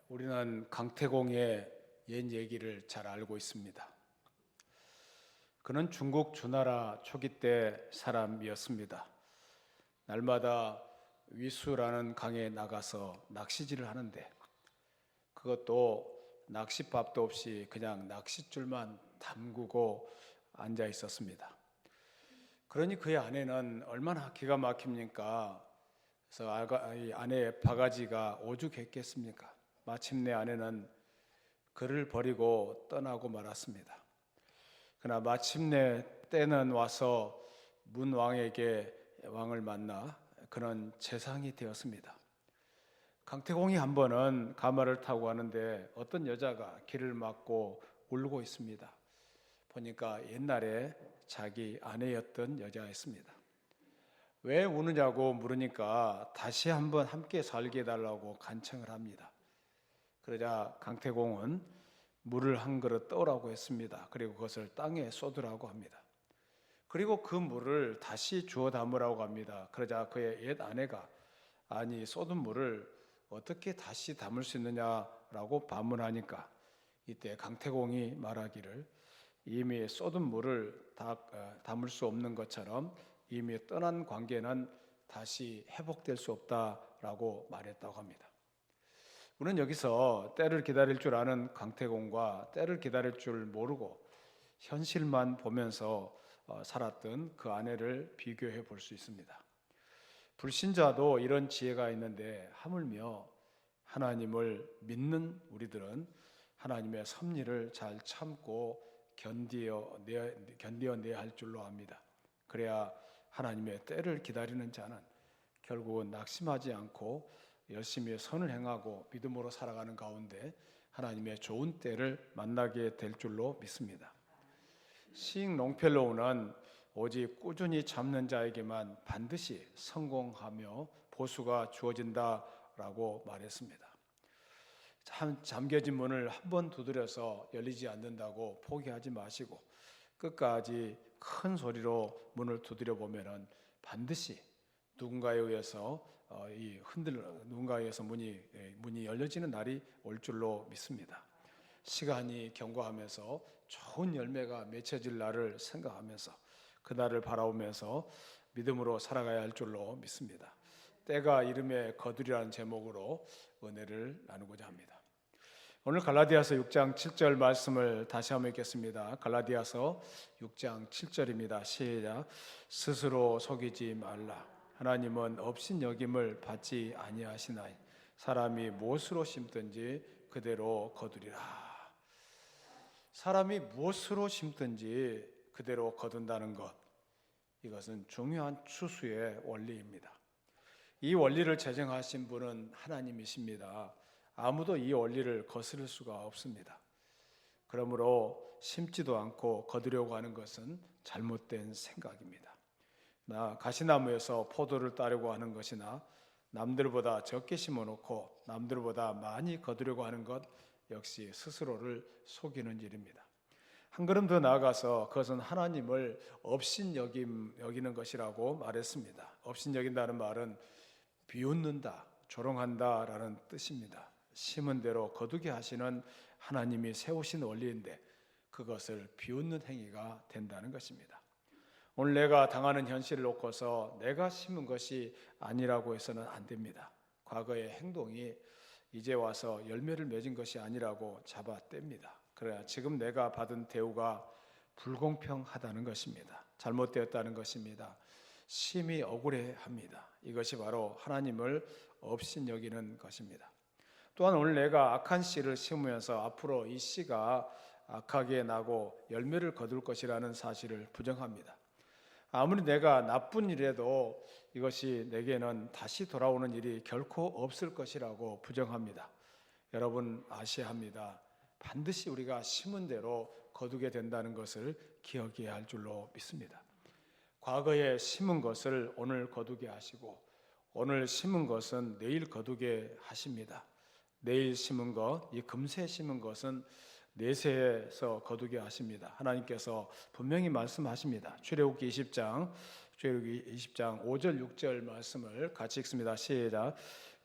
우리는 강태공의 옛 얘기를 잘 알고 있습니다. 그는 중국 주나라 초기 때 사람이었습니다. 날마다 위수라는 강에 나가서 낚시질을 하는데 그것도 낚싯밥도 없이 그냥 낚싯줄만 담그고 앉아 있었습니다. 그러니 그의 아내는 얼마나 기가 막힙니까? 그래서 이 아내의 바가지가 오죽했겠습니까? 마침내 아내는 그를 버리고 떠나고 말았습니다. 그러나 마침내 때는 와서 문왕에게 왕을 만나 그는 재상이 되었습니다. 강태공이 한 번은 가마를 타고 가는데 어떤 여자가 길을 막고 울고 있습니다. 보니까 옛날에 자기 아내였던 여자였습니다. 왜 우느냐고 물으니까 다시 한번 함께 살게 해달라고 간청을 합니다. 그러자 강태공은 물을 한 그릇 떠오라고 했습니다. 그리고 그것을 땅에 쏟으라고 합니다. 그리고 그 물을 다시 주워 담으라고 합니다. 그러자 그의 옛 아내가 아니 쏟은 물을 어떻게 다시 담을 수 있느냐라고 반문하니까 이때 강태공이 말하기를 이미 쏟은 물을 담을 수 없는 것처럼 이미 떠난 관계는 다시 회복될 수 없다라고 말했다고 합니다. 우리는 여기서 때를 기다릴 줄 아는 강태공과 때를 기다릴 줄 모르고 현실만 보면서 살았던 그 아내를 비교해 볼 수 있습니다. 불신자도 이런 지혜가 있는데 하물며 하나님을 믿는 우리들은 하나님의 섭리를 잘 참고 견디어내야 할 줄로 압니다. 그래야 하나님의 때를 기다리는 자는 결국은 낙심하지 않고 열심히 선을 행하고 믿음으로 살아가는 가운데 하나님의 좋은 때를 만나게 될 줄로 믿습니다. 시인 롱펠로우는 오직 꾸준히 참는 자에게만 반드시 성공하며 보수가 주어진다라고 말했습니다. 잠겨진 문을 한 번 두드려서 열리지 않는다고 포기하지 마시고 끝까지 큰 소리로 문을 두드려 보면은 반드시 누군가에 의해서 누군가에 의해서 문이 열려지는 날이 올 줄로 믿습니다. 시간이 경과하면서 좋은 열매가 맺혀질 날을 생각하면서 그 날을 바라보면서 믿음으로 살아가야 할 줄로 믿습니다. 때가 이름에 거두리라는 제목으로 은혜를 나누고자 합니다. 오늘 갈라디아서 6장 7절 말씀을 다시 한번 읽겠습니다. 갈라디아서 6장 7절입니다. 시작. 스스로 속이지 말라. 하나님은 업신여김을 받지 아니하시나이. 사람이 무엇으로 심든지 그대로 거두리라. 사람이 무엇으로 심든지 그대로 거둔다는 것, 이것은 중요한 추수의 원리입니다. 이 원리를 제정하신 분은 하나님이십니다. 아무도 이 원리를 거스를 수가 없습니다. 그러므로 심지도 않고 거두려고 하는 것은 잘못된 생각입니다. 가시나무에서 포도를 따려고 하는 것이나 남들보다 적게 심어놓고 남들보다 많이 거두려고 하는 것 역시 스스로를 속이는 일입니다. 한 걸음 더 나아가서 그것은 하나님을 업신여기는 것이라고 말했습니다. 업신여긴다는 말은 비웃는다, 조롱한다라는 뜻입니다. 심은 대로 거두게 하시는 하나님이 세우신 원리인데 그것을 비웃는 행위가 된다는 것입니다. 오늘 내가 당하는 현실을 놓고서 내가 심은 것이 아니라고 해서는 안 됩니다. 과거의 행동이 이제 와서 열매를 맺은 것이 아니라고 잡아뗍니다. 그래야 지금 내가 받은 대우가 불공평하다는 것입니다. 잘못되었다는 것입니다. 심히 억울해합니다. 이것이 바로 하나님을 업신여기는 것입니다. 또한 오늘 내가 악한 씨를 심으면서 앞으로 이 씨가 악하게 나고 열매를 거둘 것이라는 사실을 부정합니다. 아무리 내가 나쁜 일에도 이것이 내게는 다시 돌아오는 일이 결코 없을 것이라고 부정합니다. 여러분 아셔야 합니다. 반드시 우리가 심은 대로 거두게 된다는 것을 기억해야 할 줄로 믿습니다. 과거에 심은 것을 오늘 거두게 하시고 오늘 심은 것은 내일 거두게 하십니다. 내일 심은 것, 이 금세 심은 것은 내세에서 거두게 하십니다. 하나님께서 분명히 말씀하십니다. 출애굽기 20장 5절 6절 말씀을 같이 읽습니다. 시작.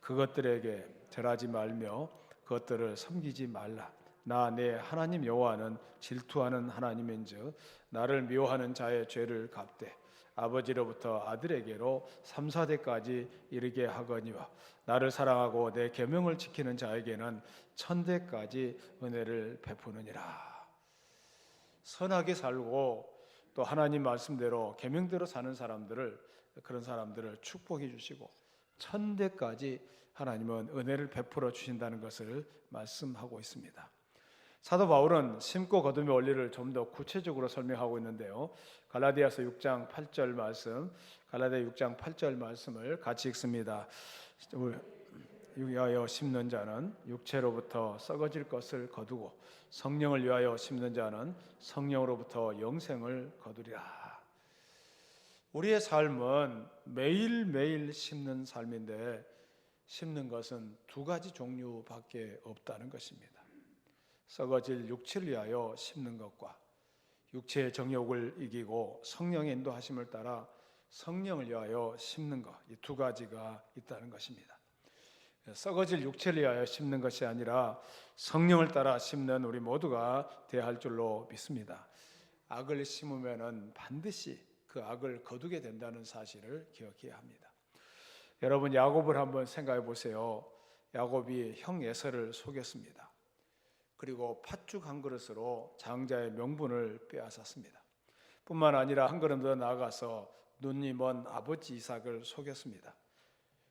그것들에게 절하지 말며 그것들을 섬기지 말라. 나 내 하나님 여호와는 질투하는 하나님인즉 나를 미워하는 자의 죄를 갚되 아버지로부터 아들에게로 3, 4대까지 이르게 하거니와 나를 사랑하고 내 계명을 지키는 자에게는 1000대까지 은혜를 베푸느니라. 선하게 살고 또 하나님 말씀대로 계명대로 사는 그런 사람들을 축복해 주시고 1000대까지 하나님은 은혜를 베풀어 주신다는 것을 말씀하고 있습니다. 사도 바울은 심고 거둠의 원리를 좀 더 구체적으로 설명하고 있는데요. 갈라디아서 6장 8절 말씀, 갈라디아 6장 8절 말씀을 같이 읽습니다. 위하여 심는 자는 육체로부터 썩어질 것을 거두고 성령을 위하여 심는 자는 성령으로부터 영생을 거두리라. 우리의 삶은 매일매일 심는 삶인데 심는 것은 두 가지 종류밖에 없다는 것입니다. 썩어질 육체를 위하여 심는 것과 육체의 정욕을 이기고 성령의 인도하심을 따라 성령을 위하여 심는 것, 이 두 가지가 있다는 것입니다. 썩어질 육체를 위하여 심는 것이 아니라 성령을 따라 심는 우리 모두가 되어야 할 줄로 믿습니다. 악을 심으면 반드시 그 악을 거두게 된다는 사실을 기억해야 합니다. 여러분, 야곱을 한번 생각해 보세요. 야곱이 형 에서를 속였습니다. 그리고 팥죽 한 그릇으로 장자의 명분을 빼앗았습니다. 뿐만 아니라 한 걸음 더 나아가서 눈이 먼 아버지 이삭을 속였습니다.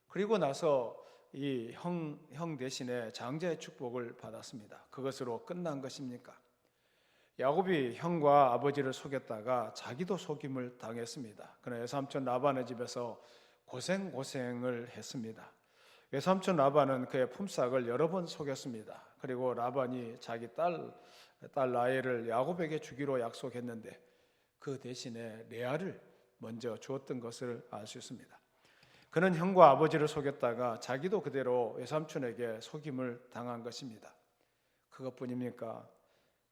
그리고 나서 이 형 대신에 장자의 축복을 받았습니다. 그것으로 끝난 것입니까? 야곱이 형과 아버지를 속였다가 자기도 속임을 당했습니다. 그러나 외삼촌 라반의 집에서 고생을 했습니다. 외삼촌 라반은 그의 품삯을 여러 번 속였습니다. 그리고 라반이 자기 딸 라헬을 야곱에게 주기로 약속했는데 그 대신에 레아를 먼저 주었던 것을 알 수 있습니다. 그는 형과 아버지를 속였다가 자기도 그대로 외삼촌에게 속임을 당한 것입니다. 그것뿐입니까?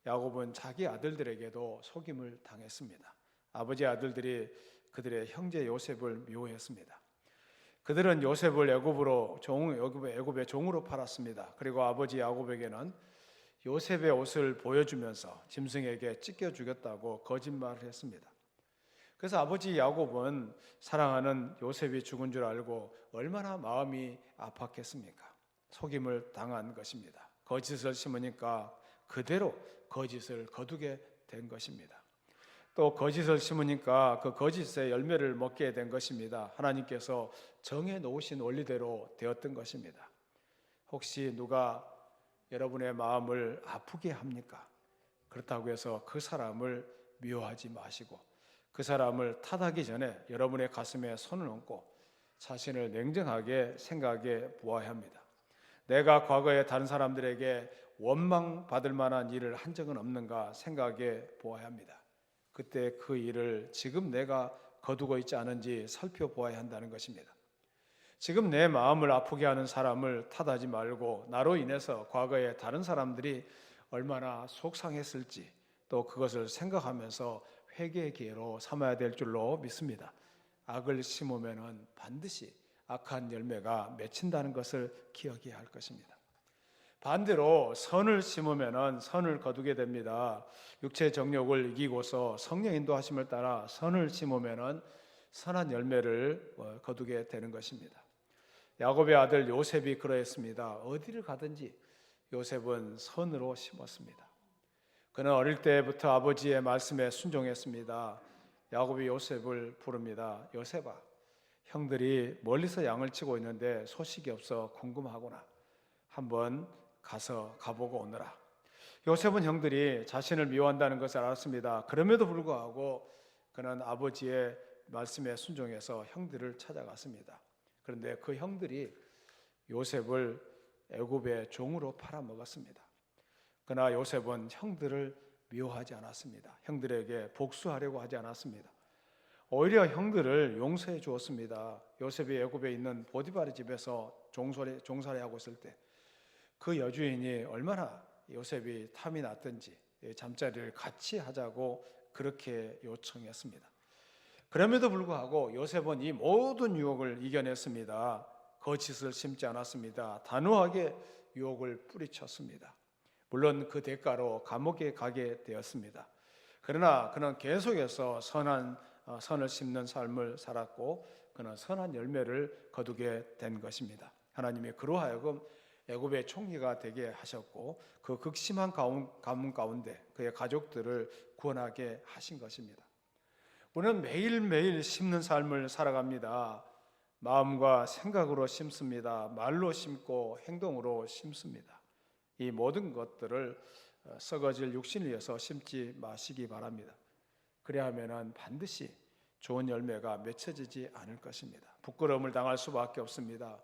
야곱은 자기 아들들에게도 속임을 당했습니다. 아버지 아들들이 그들의 형제 요셉을 미워했습니다. 그들은 요셉을 애굽의 종으로 팔았습니다. 그리고 아버지 야곱에게는 요셉의 옷을 보여주면서 짐승에게 찢겨 죽였다고 거짓말을 했습니다. 그래서 아버지 야곱은 사랑하는 요셉이 죽은 줄 알고 얼마나 마음이 아팠겠습니까? 속임을 당한 것입니다. 거짓을 심으니까 그대로 거짓을 거두게 된 것입니다. 또 거짓을 심으니까 그 거짓의 열매를 먹게 된 것입니다. 하나님께서 정해 놓으신 원리대로 되었던 것입니다. 혹시 누가 여러분의 마음을 아프게 합니까? 그렇다고 해서 그 사람을 미워하지 마시고 그 사람을 탓하기 전에 여러분의 가슴에 손을 얹고 자신을 냉정하게 생각해 보아야 합니다. 내가 과거에 다른 사람들에게 원망받을 만한 일을 한 적은 없는가 생각해 보아야 합니다. 그때 그 일을 지금 내가 거두고 있지 않은지 살펴보아야 한다는 것입니다. 지금 내 마음을 아프게 하는 사람을 탓하지 말고 나로 인해서 과거에 다른 사람들이 얼마나 속상했을지 또 그것을 생각하면서 회개의 기회로 삼아야 될 줄로 믿습니다. 악을 심으면 반드시 악한 열매가 맺힌다는 것을 기억해야 할 것입니다. 반대로 선을 심으면 선을 거두게 됩니다. 육체 정욕을 이기고서 성령 인도하심을 따라 선을 심으면 선한 열매를 거두게 되는 것입니다. 야곱의 아들 요셉이 그러했습니다. 어디를 가든지 요셉은 선으로 심었습니다. 그는 어릴 때부터 아버지의 말씀에 순종했습니다. 야곱이 요셉을 부릅니다. 요셉아, 형들이 멀리서 양을 치고 있는데 소식이 없어 궁금하구나. 한번 가보고 오너라. 요셉은 형들이 자신을 미워한다는 것을 알았습니다. 그럼에도 불구하고 그는 아버지의 말씀에 순종해서 형들을 찾아갔습니다. 그런데 그 형들이 요셉을 애굽의 종으로 팔아먹었습니다. 그러나 요셉은 형들을 미워하지 않았습니다. 형들에게 복수하려고 하지 않았습니다. 오히려 형들을 용서해 주었습니다. 요셉이 애굽에 있는 보디바르 집에서 종살이하고 있을 때 그 여주인이 얼마나 요셉이 탐이 났든지 잠자리를 같이 하자고 그렇게 요청했습니다. 그럼에도 불구하고 요셉은 이 모든 유혹을 이겨냈습니다. 거짓을 심지 않았습니다. 단호하게 유혹을 뿌리쳤습니다. 물론 그 대가로 감옥에 가게 되었습니다. 그러나 그는 계속해서 선을 심는 삶을 살았고 그는 선한 열매를 거두게 된 것입니다. 하나님이 그로 하여금 애굽의 총리가 되게 하셨고 그 극심한 가뭄 가운데 그의 가족들을 구원하게 하신 것입니다. 우리는 매일매일 심는 삶을 살아갑니다. 마음과 생각으로 심습니다. 말로 심고 행동으로 심습니다. 이 모든 것들을 썩어질 육신을 위해서 심지 마시기 바랍니다. 그래야만 반드시 좋은 열매가 맺혀지지 않을 것입니다. 부끄러움을 당할 수밖에 없습니다.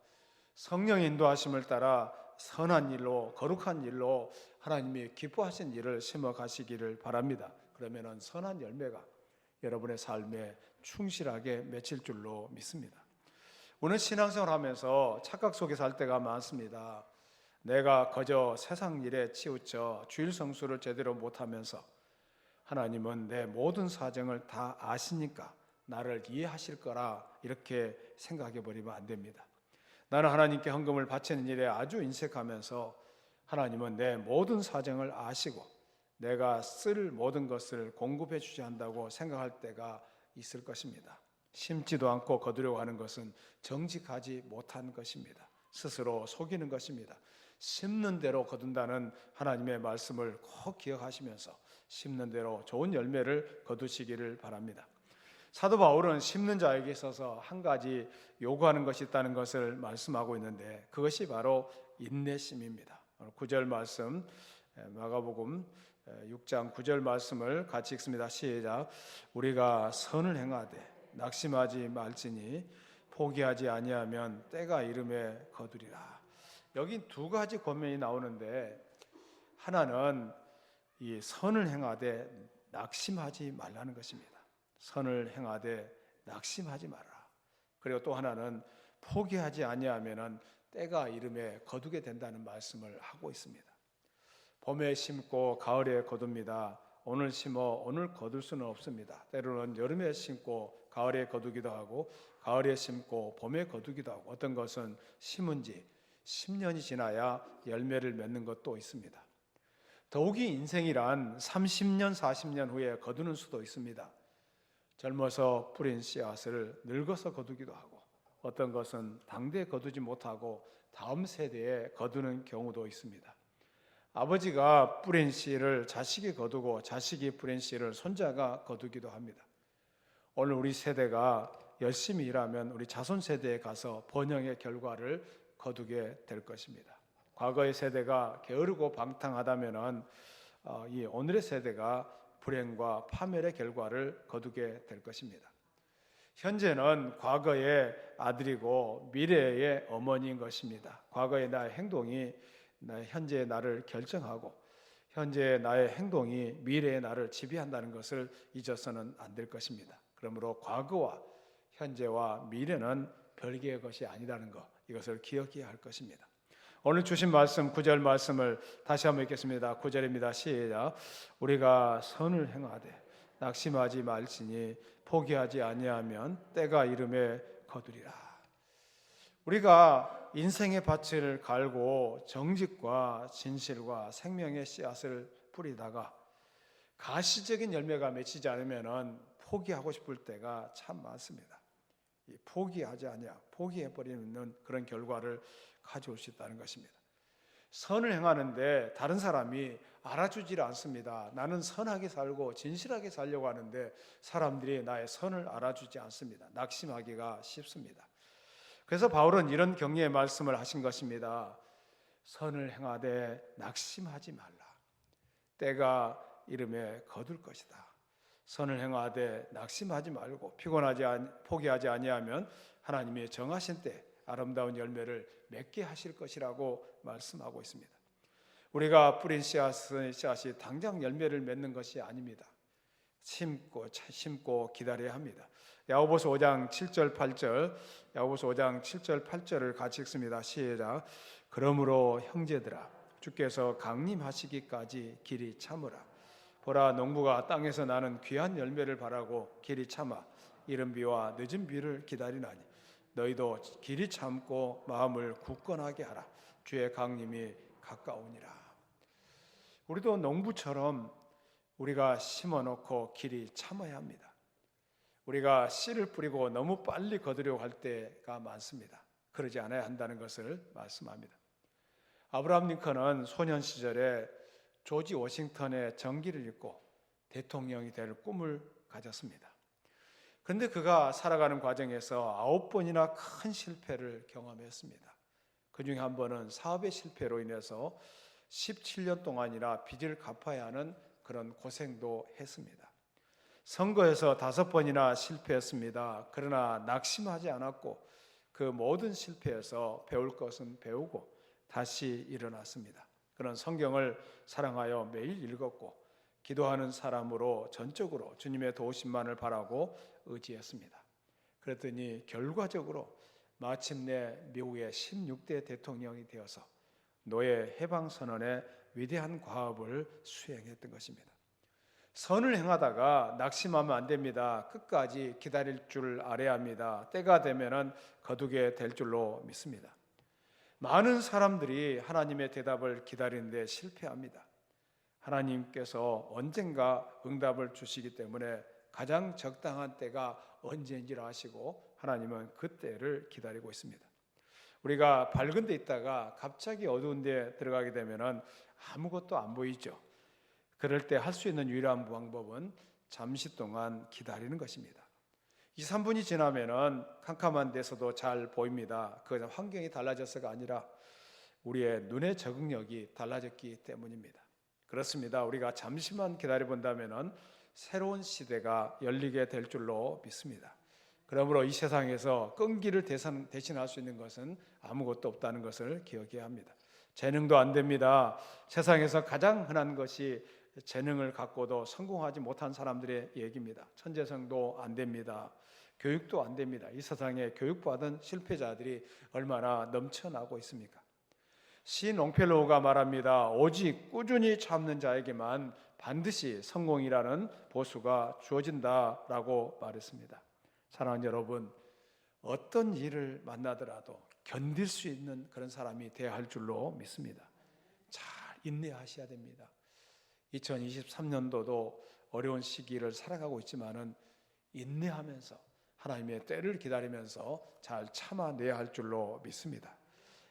성령 인도하심을 따라 선한 일로 거룩한 일로 하나님이 기뻐하신 일을 심어 가시기를 바랍니다. 그러면 선한 열매가 여러분의 삶에 충실하게 맺힐 줄로 믿습니다. 오늘 신앙생활 하면서 착각 속에 살 때가 많습니다. 내가 거저 세상 일에 치우쳐 주일 성수를 제대로 못하면서 하나님은 내 모든 사정을 다 아시니까 나를 이해하실 거라 이렇게 생각해 버리면 안 됩니다. 나는 하나님께 헌금을 바치는 일에 아주 인색하면서 하나님은 내 모든 사정을 아시고 내가 쓸 모든 것을 공급해 주지 한다고 생각할 때가 있을 것입니다. 심지도 않고 거두려고 하는 것은 정직하지 못한 것입니다. 스스로 속이는 것입니다. 심는 대로 거둔다는 하나님의 말씀을 꼭 기억하시면서 심는 대로 좋은 열매를 거두시기를 바랍니다. 사도 바울은 심는 자에게 있어서 한 가지 요구하는 것이 있다는 것을 말씀하고 있는데 그것이 바로 인내심입니다. 9절 말씀 마가복음 6장 9절 말씀을 같이 읽습니다. 시작. 우리가 선을 행하되 낙심하지 말지니 포기하지 아니하면 때가 이름에 거두리라. 여기 두 가지 권면이 나오는데 하나는 이 선을 행하되 낙심하지 말라는 것입니다. 선을 행하되 낙심하지 마라. 그리고 또 하나는 포기하지 아니하면 때가 이름에 거두게 된다는 말씀을 하고 있습니다. 봄에 심고 가을에 거둡니다. 오늘 심어 오늘 거둘 수는 없습니다. 때로는 여름에 심고 가을에 거두기도 하고 가을에 심고 봄에 거두기도 하고 어떤 것은 심은 지 10년이 지나야 열매를 맺는 것도 있습니다. 더욱이 인생이란 30년, 40년 후에 거두는 수도 있습니다. 젊어서 뿌린 씨앗을 늙어서 거두기도 하고 어떤 것은 당대에 거두지 못하고 다음 세대에 거두는 경우도 있습니다. 아버지가 뿌린 씨를 자식이 거두고 자식이 뿌린 씨를 손자가 거두기도 합니다. 오늘 우리 세대가 열심히 일하면 우리 자손 세대에 가서 번영의 결과를 거두게 될 것입니다. 과거의 세대가 게으르고 방탕하다면 이 오늘의 세대가 불행과 파멸의 결과를 거두게 될 것입니다. 현재는 과거의 아들이고 미래의 어머니인 것입니다. 과거의 나의 행동이 현재의 나를 결정하고 현재의 나의 행동이 미래의 나를 지배한다는 것을 잊어서는 안 될 것입니다. 그러므로 과거와 현재와 미래는 별개의 것이 아니라는 것, 이것을 기억해야 할 것입니다. 오늘 주신 말씀 9절 말씀을 다시 한번 읽겠습니다. 9절입니다. 시작. 우리가 선을 행하되 낙심하지 말지니 포기하지 아니하면 때가 이름에 거두리라. 우리가 인생의 밭을 갈고 정직과 진실과 생명의 씨앗을 뿌리다가 가시적인 열매가 맺히지 않으면 포기하고 싶을 때가 참 많습니다. 포기하지 아니하 포기해버리는 그런 결과를 가져올 수 있다는 것입니다. 선을 행하는데 다른 사람이 알아주질 않습니다. 나는 선하게 살고 진실하게 살려고 하는데 사람들이 나의 선을 알아주지 않습니다. 낙심하기가 쉽습니다. 그래서 바울은 이런 격려의 말씀을 하신 것입니다. 선을 행하되 낙심하지 말라. 때가 이름에 거둘 것이다. 선을 행하되 낙심하지 말고 포기하지 아니하면 하나님이 정하신 때 아름다운 열매를 맺게 하실 것이라고 말씀하고 있습니다. 우리가 뿌린 씨앗이 당장 열매를 맺는 것이 아닙니다. 심고 기다려야 합니다. 야고보서 5장 7절 8절 야고보서 5장 7절 8절을 같이 읽습니다. 시작. 그러므로 형제들아 주께서 강림하시기까지 길이 참으라. 보라 농부가 땅에서 나는 귀한 열매를 바라고 길이 참아 이른 비와 늦은 비를 기다리나니 너희도 길이 참고 마음을 굳건하게 하라. 주의 강림이 가까우니라. 우리도 농부처럼 우리가 심어놓고 길이 참아야 합니다. 우리가 씨를 뿌리고 너무 빨리 거두려고 할 때가 많습니다. 그러지 않아야 한다는 것을 말씀합니다. 아브라함 링컨은 소년 시절에 조지 워싱턴의 정기를 읽고 대통령이 될 꿈을 가졌습니다. 그런데 그가 살아가는 과정에서 9번이나 큰 실패를 경험했습니다. 그 중에 한 번은 사업의 실패로 인해서 17년 동안이나 빚을 갚아야 하는 그런 고생도 했습니다. 선거에서 5번이나 실패했습니다. 그러나 낙심하지 않았고 그 모든 실패에서 배울 것은 배우고 다시 일어났습니다. 그는 성경을 사랑하여 매일 읽었고 기도하는 사람으로 전적으로 주님의 도우심만을 바라고 의지했습니다. 그랬더니 결과적으로 마침내 미국의 16대 대통령이 되어서 노예 해방선언의 위대한 과업을 수행했던 것입니다. 선을 행하다가 낙심하면 안 됩니다. 끝까지 기다릴 줄 알아야 합니다. 때가 되면은 거두게 될 줄로 믿습니다. 많은 사람들이 하나님의 대답을 기다리는데 실패합니다. 하나님께서 언젠가 응답을 주시기 때문에 가장 적당한 때가 언제인지를 아시고 하나님은 그 때를 기다리고 있습니다. 우리가 밝은 데 있다가 갑자기 어두운 데 들어가게 되면은 아무것도 안 보이죠. 그럴 때 할 수 있는 유일한 방법은 잠시 동안 기다리는 것입니다. 2, 3분이 지나면은 캄캄한 데서도 잘 보입니다. 그것은 환경이 달라져서가 아니라 우리의 눈의 적응력이 달라졌기 때문입니다. 그렇습니다. 우리가 잠시만 기다려 본다면은 새로운 시대가 열리게 될 줄로 믿습니다. 그러므로 이 세상에서 끈기를 대신할 수 있는 것은 아무것도 없다는 것을 기억해야 합니다. 재능도 안 됩니다. 세상에서 가장 흔한 것이 재능을 갖고도 성공하지 못한 사람들의 얘기입니다. 천재성도 안 됩니다. 교육도 안 됩니다. 이 세상에 교육받은 실패자들이 얼마나 넘쳐나고 있습니까? 시인 롱펠로우가 말합니다. 오직 꾸준히 참는 자에게만 반드시 성공이라는 보수가 주어진다라고 말했습니다. 사랑하는 여러분, 어떤 일을 만나더라도 견딜 수 있는 그런 사람이 되어야 할 줄로 믿습니다. 잘 인내하셔야 됩니다. 2023년도도 어려운 시기를 살아가고 있지만은 인내하면서 하나님의 때를 기다리면서 잘 참아내야 할 줄로 믿습니다.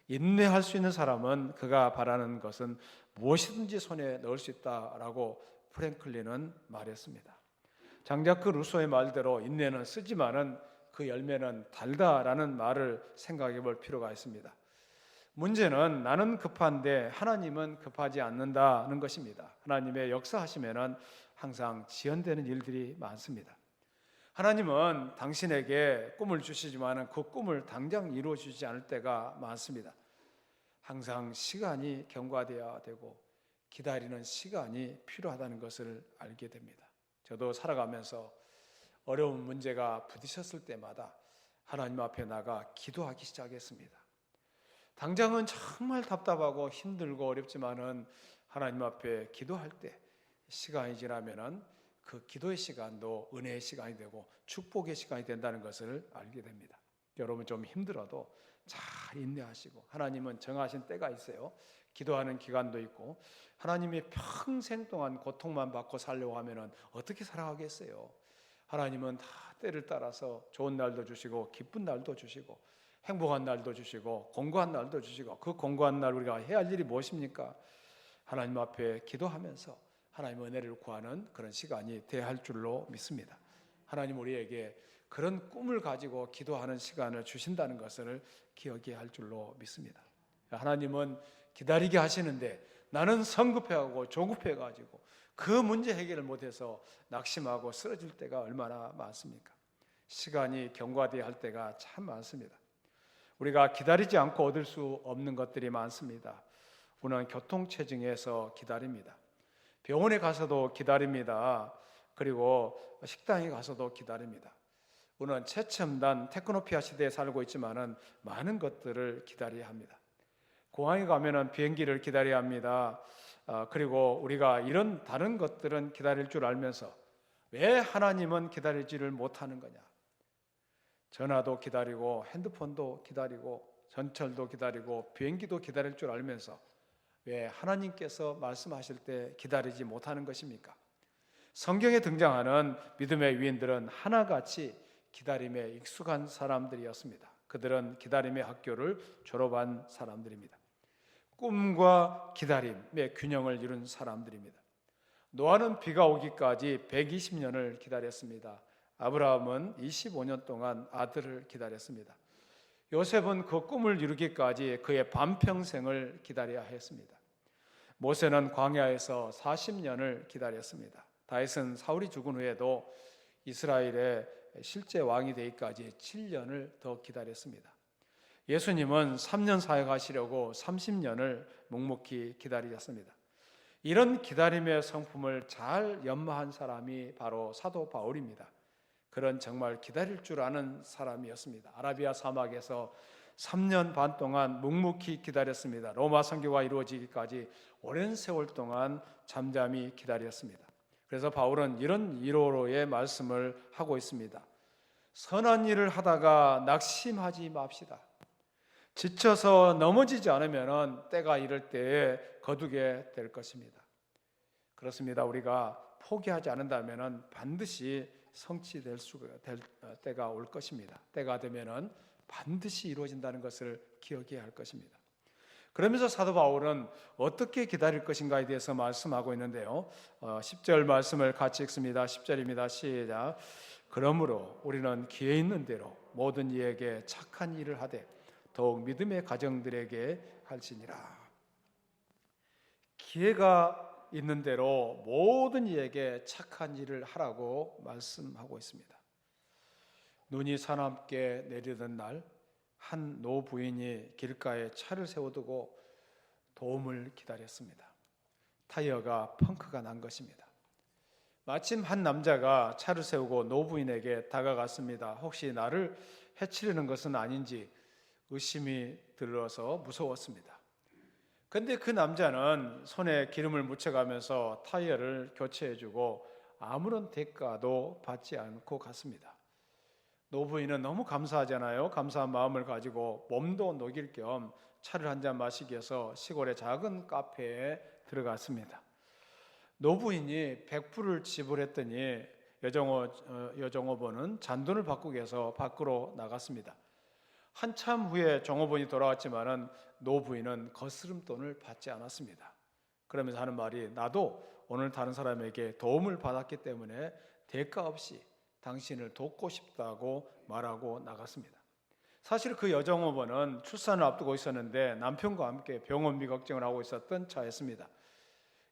인내할 수 있는 사람은 그가 바라는 것은 무엇이든지 손에 넣을 수 있다라고 프랭클린은 말했습니다. 장자크 루소의 말대로 인내는 쓰지만은 그 열매는 달다라는 말을 생각해 볼 필요가 있습니다. 문제는 나는 급한데 하나님은 급하지 않는다는 것입니다. 하나님의 역사하시면은 항상 지연되는 일들이 많습니다. 하나님은 당신에게 꿈을 주시지만 그 꿈을 당장 이루어 주지 않을 때가 많습니다. 항상 시간이 경과되어야 되고 기다리는 시간이 필요하다는 것을 알게 됩니다. 저도 살아가면서 어려운 문제가 부딪혔을 때마다 하나님 앞에 나가 기도하기 시작했습니다. 당장은 정말 답답하고 힘들고 어렵지만은 하나님 앞에 기도할 때 시간이 지나면은 그 기도의 시간도 은혜의 시간이 되고 축복의 시간이 된다는 것을 알게 됩니다. 여러분 좀 힘들어도 잘 인내하시고 하나님은 정하신 때가 있어요. 기도하는 기간도 있고 하나님이 평생 동안 고통만 받고 살려고 하면은 어떻게 살아가겠어요? 하나님은 다 때를 따라서 좋은 날도 주시고 기쁜 날도 주시고 행복한 날도 주시고 공고한 날도 주시고 그 공고한 날 우리가 해야 할 일이 무엇입니까? 하나님 앞에 기도하면서 하나님의 은혜를 구하는 그런 시간이 돼야 할 줄로 믿습니다. 하나님 우리에게 그런 꿈을 가지고 기도하는 시간을 주신다는 것을 기억해야 할 줄로 믿습니다. 하나님은 기다리게 하시는데 나는 성급해하고 조급해가지고 그 문제 해결을 못해서 낙심하고 쓰러질 때가 얼마나 많습니까? 시간이 경과되어야 할 때가 참 많습니다. 우리가 기다리지 않고 얻을 수 없는 것들이 많습니다. 우리는 교통체증에서 기다립니다. 병원에 가서도 기다립니다. 그리고 식당에 가서도 기다립니다. 우리는 최첨단 테크노피아 시대에 살고 있지만은 많은 것들을 기다려야 합니다. 공항에 가면은 비행기를 기다려야 합니다. 그리고 우리가 이런 다른 것들은 기다릴 줄 알면서 왜 하나님은 기다리지를 못하는 거냐? 전화도 기다리고 핸드폰도 기다리고 전철도 기다리고 비행기도 기다릴 줄 알면서 왜 하나님께서 말씀하실 때 기다리지 못하는 것입니까? 성경에 등장하는 믿음의 위인들은 하나같이 기다림에 익숙한 사람들이었습니다. 그들은 기다림의 학교를 졸업한 사람들입니다. 꿈과 기다림의 균형을 이룬 사람들입니다. 노아는 비가 오기까지 120년을 기다렸습니다. 아브라함은 25년 동안 아들을 기다렸습니다. 요셉은 그 꿈을 이루기까지 그의 반평생을 기다려야 했습니다. 모세는 광야에서 40년을 기다렸습니다. 다윗은 사울이 죽은 후에도 이스라엘의 실제 왕이 되기까지 7년을 더 기다렸습니다. 예수님은 3년 사역하시려고 30년을 묵묵히 기다리셨습니다. 이런 기다림의 성품을 잘 연마한 사람이 바로 사도 바울입니다. 그런 정말 기다릴 줄 아는 사람이었습니다. 아라비아 사막에서 3년 반 동안 묵묵히 기다렸습니다. 로마 선교가 이루어지기까지 오랜 세월 동안 잠잠히 기다렸습니다. 그래서 바울은 이런 위로의 말씀을 하고 있습니다. 선한 일을 하다가 낙심하지 맙시다. 지쳐서 넘어지지 않으면 때가 이럴 때에 거두게 될 것입니다. 그렇습니다. 우리가 포기하지 않는다면 반드시 성취될 때가 올 것입니다. 때가 되면 반드시 이루어진다는 것을 기억해야 할 것입니다. 그러면서 사도 바울은 어떻게 기다릴 것인가에 대해서 말씀하고 있는데요. 10절 말씀을 같이 읽습니다. 10절입니다. 시작. 그러므로 우리는 기회 있는 대로 모든 이에게 착한 일을 하되 더욱 믿음의 가정들에게 할지니라. 기회가 있는 대로 모든 이에게 착한 일을 하라고 말씀하고 있습니다. 눈이 사납게 내리던 날 한 노부인이 길가에 차를 세워두고 도움을 기다렸습니다. 타이어가 펑크가 난 것입니다. 마침 한 남자가 차를 세우고 노부인에게 다가갔습니다. 혹시 나를 해치려는 것은 아닌지 의심이 들어서 무서웠습니다. 그런데 그 남자는 손에 기름을 묻혀가면서 타이어를 교체해주고 아무런 대가도 받지 않고 갔습니다. 노부인은 너무 감사하잖아요. 감사한 마음을 가지고 몸도 녹일 겸 차를 한잔 마시기 위해서 시골의 작은 카페에 들어갔습니다. 노부인이 100불을 지불했더니 여종업원은 잔돈을 바꾸기 위해서 밖으로 나갔습니다. 한참 후에 종업원이 돌아왔지만은 노부인은 거스름돈을 받지 않았습니다. 그러면서 하는 말이 나도 오늘 다른 사람에게 도움을 받았기 때문에 대가 없이 당신을 돕고 싶다고 말하고 나갔습니다. 사실 그 여종업원은 출산을 앞두고 있었는데 남편과 함께 병원비 걱정을 하고 있었던 차였습니다.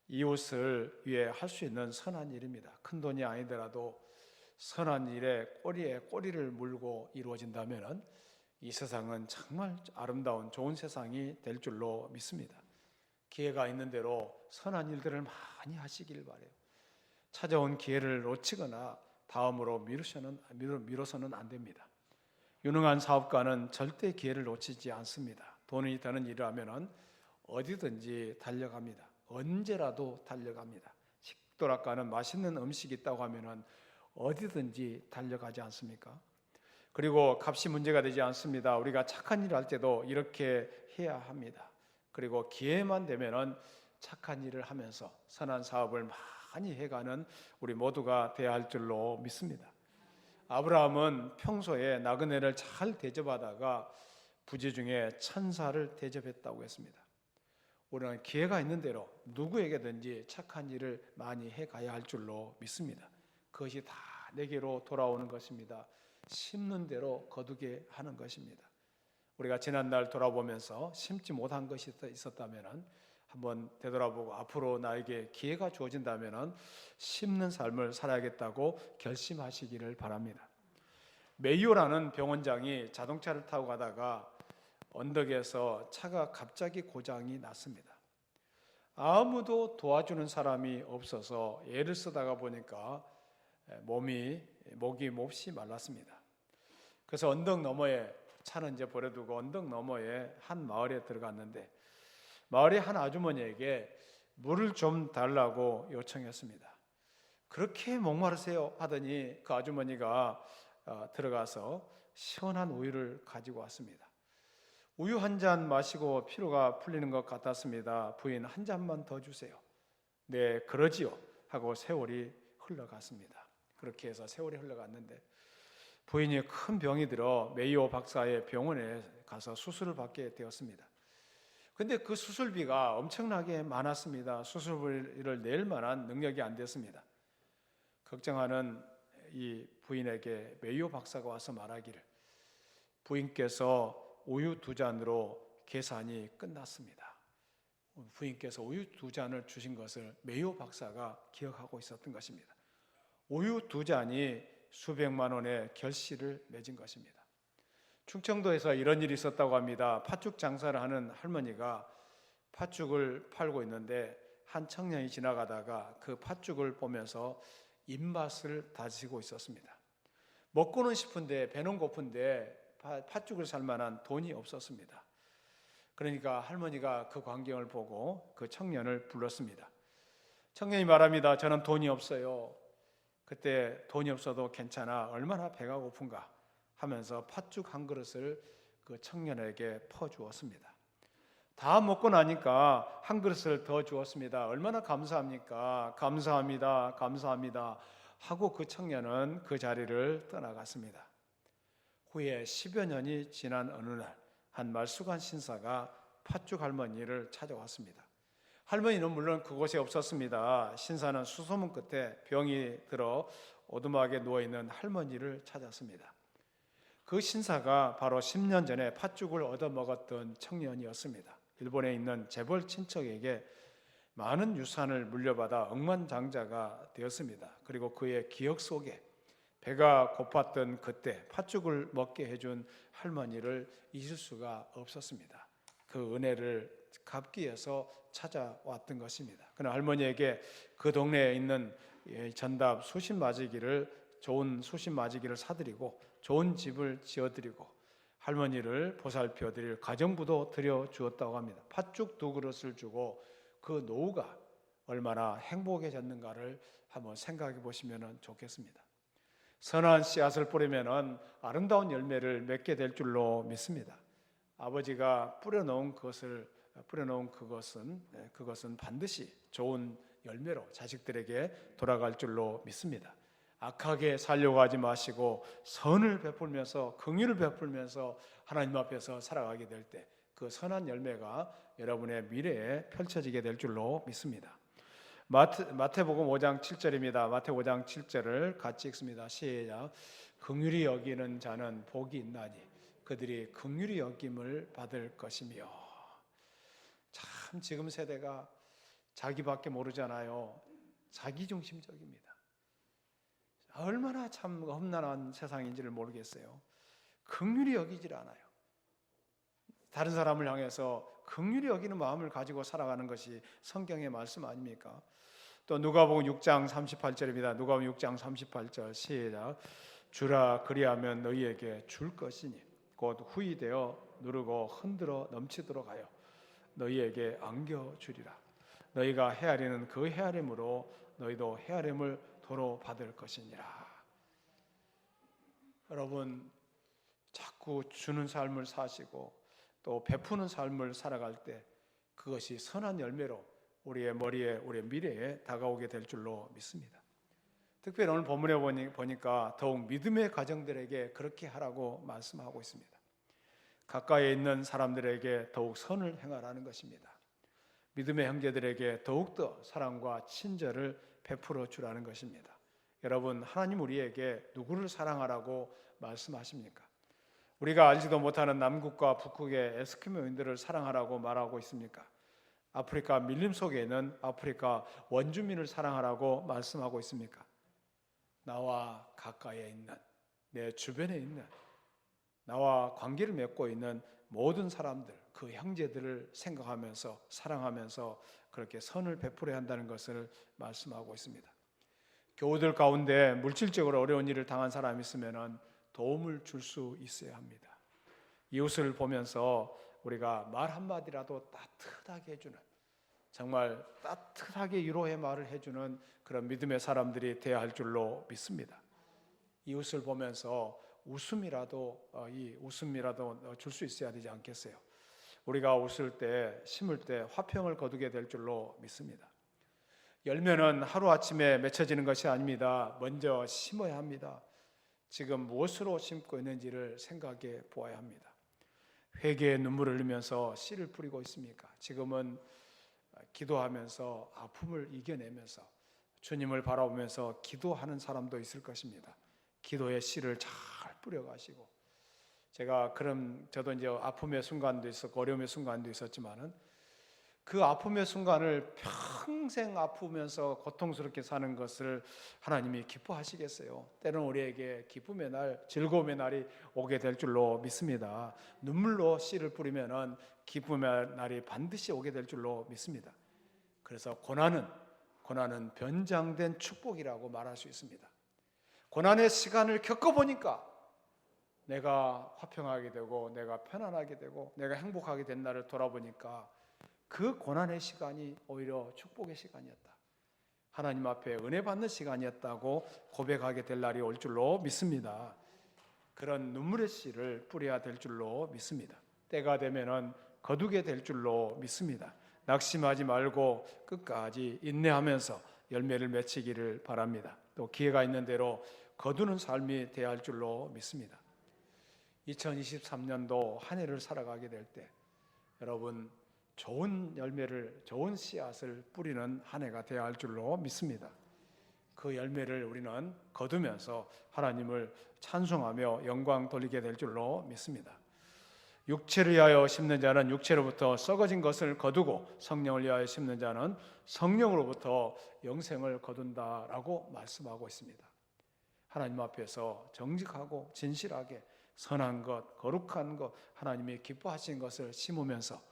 이웃을 위해 할 수 있는 선한 일입니다. 큰 돈이 아니더라도 선한 일에 꼬리에 꼬리를 물고 이루어진다면 이 세상은 정말 아름다운 좋은 세상이 될 줄로 믿습니다. 기회가 있는 대로 선한 일들을 많이 하시길 바라요. 찾아온 기회를 놓치거나 다음으로 미뤄서는 안 됩니다. 유능한 사업가는 절대 기회를 놓치지 않습니다. 돈이 되는 일을 하면 어디든지 달려갑니다. 언제라도 달려갑니다. 식도락가는 맛있는 음식이 있다고 하면 어디든지 달려가지 않습니까? 그리고 값이 문제가 되지 않습니다. 우리가 착한 일을 할 때도 이렇게 해야 합니다. 그리고 기회만 되면 착한 일을 하면서 선한 사업을 많이 해가는 우리 모두가 되어야 할 줄로 믿습니다. 아브라함은 평소에 나그네를 잘 대접하다가 부재 중에 천사를 대접했다고 했습니다. 우리는 기회가 있는 대로 누구에게든지 착한 일을 많이 해가야 할 줄로 믿습니다. 그것이 다 내게로 돌아오는 것입니다. 심는 대로 거두게 하는 것입니다. 우리가 지난날 돌아보면서 심지 못한 것이 있었다면 한번 되돌아보고 앞으로 나에게 기회가 주어진다면 심는 삶을 살아야겠다고 결심하시기를 바랍니다. 메이오라는 병원장이 자동차를 타고 가다가 언덕에서 차가 갑자기 고장이 났습니다. 아무도 도와주는 사람이 없어서 애를 쓰다가 보니까 목이 몹시 말랐습니다. 그래서 언덕 너머에 차는 이제 버려두고 언덕 너머에 한 마을에 들어갔는데 마을의 한 아주머니에게 물을 좀 달라고 요청했습니다. 그렇게 목마르세요 하더니 그 아주머니가 들어가서 시원한 우유를 가지고 왔습니다. 우유 한 잔 마시고 피로가 풀리는 것 같았습니다. 부인, 한 잔만 더 주세요. 네, 그러지요 하고 세월이 흘러갔습니다. 그렇게 해서 세월이 흘러갔는데 부인이 큰 병이 들어 메이오 박사의 병원에 가서 수술을 받게 되었습니다. 근데 그 수술비가 엄청나게 많았습니다. 수술비를 낼 만한 능력이 안 됐습니다. 걱정하는 이 부인에게 메이오 박사가 와서 말하기를, 부인께서 우유 2잔으로 계산이 끝났습니다. 부인께서 우유 2잔을 주신 것을 메이오 박사가 기억하고 있었던 것입니다. 우유 2잔이 수백만 원의 결실을 맺은 것입니다. 충청도에서 이런 일이 있었다고 합니다. 팥죽 장사를 하는 할머니가 팥죽을 팔고 있는데 한 청년이 지나가다가 그 팥죽을 보면서 입맛을 다지고 있었습니다. 먹고는 싶은데 배는 고픈데 팥죽을 살 만한 돈이 없었습니다. 그러니까 할머니가 그 광경을 보고 그 청년을 불렀습니다. 청년이 말합니다. 저는 돈이 없어요. 그때 돈이 없어도 괜찮아. 얼마나 배가 고픈가 하면서 팥죽 한 그릇을 그 청년에게 퍼주었습니다. 다 먹고 나니까 한 그릇을 더 주었습니다. 얼마나 감사합니까? 감사합니다. 감사합니다. 하고 그 청년은 그 자리를 떠나갔습니다. 후에 10여 년이 지난 어느 날 한 말수관 신사가 팥죽 할머니를 찾아왔습니다. 할머니는 물론 그곳에 없었습니다. 신사는 수소문 끝에 병이 들어 오두막에 누워있는 할머니를 찾았습니다. 그 신사가 바로 10년 전에 팥죽을 얻어먹었던 청년이었습니다. 일본에 있는 재벌 친척에게 많은 유산을 물려받아 억만장자가 되었습니다. 그리고 그의 기억 속에 배가 고팠던 그때 팥죽을 먹게 해준 할머니를 잊을 수가 없었습니다. 그 은혜를 갚기 위해서 찾아왔던 것입니다. 그러나 할머니에게 그 동네에 있는 전답 좋은 수십 맞이기를 사드리고 좋은 집을 지어드리고 할머니를 보살펴드릴 가정부도 드려주었다고 합니다. 팥죽 2그릇을 주고 그 노후가 얼마나 행복해졌는가를 한번 생각해 보시면 좋겠습니다. 선한 씨앗을 뿌리면 아름다운 열매를 맺게 될 줄로 믿습니다. 아버지가 뿌려놓은 그것은 반드시 좋은 열매로 자식들에게 돌아갈 줄로 믿습니다. 악하게 살려고 하지 마시고 선을 베풀면서 긍휼을 베풀면서 하나님 앞에서 살아가게 될 때 그 선한 열매가 여러분의 미래에 펼쳐지게 될 줄로 믿습니다. 마태복음 5장 7절입니다. 마태 5장 7절을 같이 읽습니다. 시작. 긍휼히 여기는 자는 복이 있나니 그들이 긍휼히 여김을 받을 것이며. 참 지금 세대가 자기밖에 모르잖아요. 자기중심적입니다. 얼마나 참 험난한 세상인지를 모르겠어요. 긍휼히 여기질 않아요. 다른 사람을 향해서 긍휼히 여기는 마음을 가지고 살아가는 것이 성경의 말씀 아닙니까? 또 누가복음 6장 38절입니다. 누가복음 6장 38절 시작. 주라 그리하면 너희에게 줄 것이니 곧 후히되어 누르고 흔들어 넘치도록 하여 너희에게 안겨주리라. 너희가 헤아리는 그 헤아림으로 너희도 헤아림을 도로 받을 것이니라. 여러분 자꾸 주는 삶을 사시고 또 베푸는 삶을 살아갈 때 그것이 선한 열매로 우리의 머리에 우리의 미래에 다가오게 될 줄로 믿습니다. 특별히 오늘 본문에 보니까 더욱 믿음의 가정들에게 그렇게 하라고 말씀하고 있습니다. 가까이에 있는 사람들에게 더욱 선을 행하라는 것입니다. 믿음의 형제들에게 더욱더 사랑과 친절을 베풀어 주라는 것입니다. 여러분, 하나님 우리에게 누구를 사랑하라고 말씀하십니까? 우리가 알지도 못하는 남극과 북극의 에스키모인들을 사랑하라고 말하고 있습니까? 아프리카 밀림 속에 있는 아프리카 원주민을 사랑하라고 말씀하고 있습니까? 나와 가까이에 있는, 내 주변에 있는, 나와 관계를 맺고 있는 모든 사람들, 그 형제들을 생각하면서 사랑하면서 그렇게 선을 베풀어야 한다는 것을 말씀하고 있습니다. 교우들 가운데 물질적으로 어려운 일을 당한 사람이 있으면 도움을 줄 수 있어야 합니다. 이웃을 보면서 우리가 말 한마디라도 따뜻하게 해주는, 정말 따뜻하게 위로의 말을 해주는 그런 믿음의 사람들이 되어야 할 줄로 믿습니다. 이웃을 보면서 웃음이라도 줄 수 있어야 되지 않겠어요? 우리가 웃을 때, 심을 때 화평을 거두게 될 줄로 믿습니다. 열매는 하루아침에 맺혀지는 것이 아닙니다. 먼저 심어야 합니다. 지금 무엇으로 심고 있는지를 생각해 보아야 합니다. 회개의 눈물을 흘리면서 씨를 뿌리고 있습니까? 지금은 기도하면서 아픔을 이겨내면서 주님을 바라보면서 기도하는 사람도 있을 것입니다. 기도의 씨를 잘 뿌려가시고, 저도 이제 아픔의 순간도 있었고 어려움의 순간도 있었지만은 그 아픔의 순간을 평생 아프면서 고통스럽게 사는 것을 하나님이 기뻐하시겠어요? 때로는 우리에게 기쁨의 날, 즐거움의 날이 오게 될 줄로 믿습니다. 눈물로 씨를 뿌리면은 기쁨의 날이 반드시 오게 될 줄로 믿습니다. 그래서 고난은 변장된 축복이라고 말할 수 있습니다. 고난의 시간을 겪어보니까 내가 화평하게 되고 내가 편안하게 되고 내가 행복하게 된 날을 돌아보니까 그 고난의 시간이 오히려 축복의 시간이었다, 하나님 앞에 은혜 받는 시간이었다고 고백하게 될 날이 올 줄로 믿습니다. 그런 눈물의 씨를 뿌려야 될 줄로 믿습니다. 때가 되면은 거두게 될 줄로 믿습니다. 낙심하지 말고 끝까지 인내하면서 열매를 맺히기를 바랍니다. 또 기회가 있는 대로 거두는 삶이 되어야 할 줄로 믿습니다. 2023년도 한 해를 살아가게 될 때 여러분 좋은 열매를, 좋은 씨앗을 뿌리는 한 해가 되어야 할 줄로 믿습니다. 그 열매를 우리는 거두면서 하나님을 찬송하며 영광 돌리게 될 줄로 믿습니다. 육체를 위하여 심는 자는 육체로부터 썩어진 것을 거두고 성령을 위하여 심는 자는 성령으로부터 영생을 거둔다라고 말씀하고 있습니다. 하나님 앞에서 정직하고 진실하게 선한 것, 거룩한 것, 하나님이 기뻐하신 것을 심으면서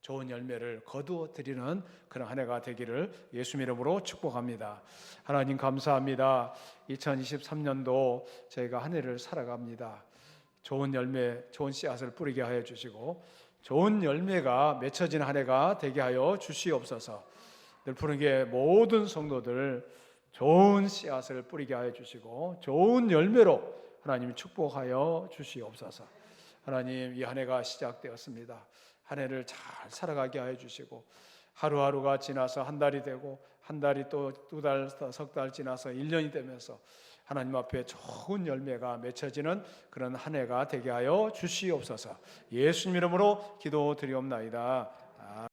좋은 열매를 거두어 드리는 그런 한 해가 되기를 예수 이름으로 축복합니다. 하나님 감사합니다. 2023년도 저희가 한 해를 살아갑니다. 좋은 열매, 좋은 씨앗을 뿌리게 하여 주시고 좋은 열매가 맺혀진 한 해가 되게 하여 주시옵소서. 늘 푸른교회 모든 성도들 좋은 씨앗을 뿌리게 하여 주시고 좋은 열매로 하나님 축복하여 주시옵소서. 하나님, 이 한 해가 시작되었습니다. 한 해를 잘 살아가게 하여 주시고 하루하루가 지나서 한 달이 되고 한 달이 또 두 달, 석 달 지나서 1년이 되면서 하나님 앞에 좋은 열매가 맺혀지는 그런 한 해가 되게 하여 주시옵소서. 예수님 이름으로 기도드리옵나이다.